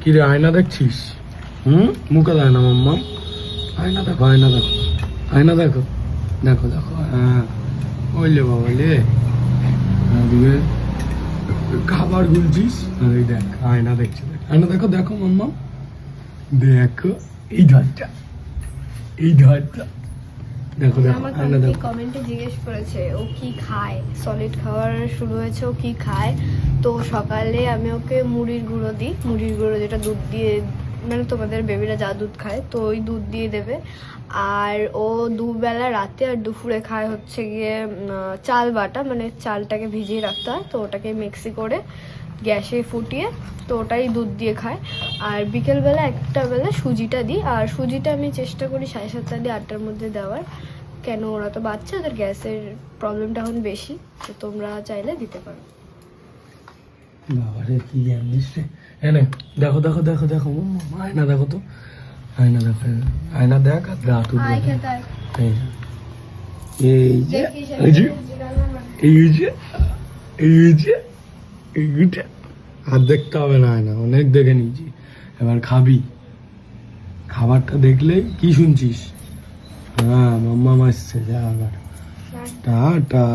কি রে আয়না দেখছিস? মুখে দেয় না মাম্মা। আয়না দেখো, আয়না দেখো, আয়না দেখো, দেখো দেখো। হ্যাঁ ওইলে বাবা লে, ওদিকে খাবার গুলছিস আর এই দেখ আয়না দেখছি। আয়না দেখো, দেখো মাম্মা, দেখো এই ধারটা, এই ধারটা দেখো দেখো। আমার আয়না দেখো। কমেন্টে জিজ্ঞেস করেছে ও কি খায়, সলিড খাবার শুরু হয়েছে, ও কি খায়। তো সকালে আমি ওকে মুড়ির গুঁড়ো দিই, মুড়ির গুঁড়ো যেটা দুধ দিয়ে, মানে তোমাদের বেবিরা যা দুধ খায় তো ওই দুধ দিয়ে দেবে। আর ও দুবেলা রাতে আর দুপুরে খায় হচ্ছে গিয়ে চাল বাটা, মানে চালটাকে ভিজিয়ে রাখতে হয়, তো ওটাকে মিক্সি করে গ্যাসে ফুটিয়ে তো ওটাই দুধ দিয়ে খায়। আর বিকেলবেলা একটা বেলা সুজিটা দিই, আর সুজিটা আমি চেষ্টা করি 7:30 দিয়ে 8টার মধ্যে দেওয়ার। কেন, ওরা তো বাচ্চা, ওদের গ্যাসের প্রবলেমটা এখন বেশি, তো তোমরা চাইলে দিতে পারো। বাবারে কি জানিস রে। এনে দেখো দেখো দেখো দেখো মাম্মা, আয়না দেখো তো, আয়না দেখো, আয়না দেখ আর গা তুলবে। এই যে এই যে এই যে এই যে এইটা আর দেখতে হবে না, আয়না অনেক দেখে নিয়েছি, এবার খাবি। খাবারটা দেখলেই কি শুনছিস? হ্যাঁ মাম্মা আসছে, যা আবার টাটা।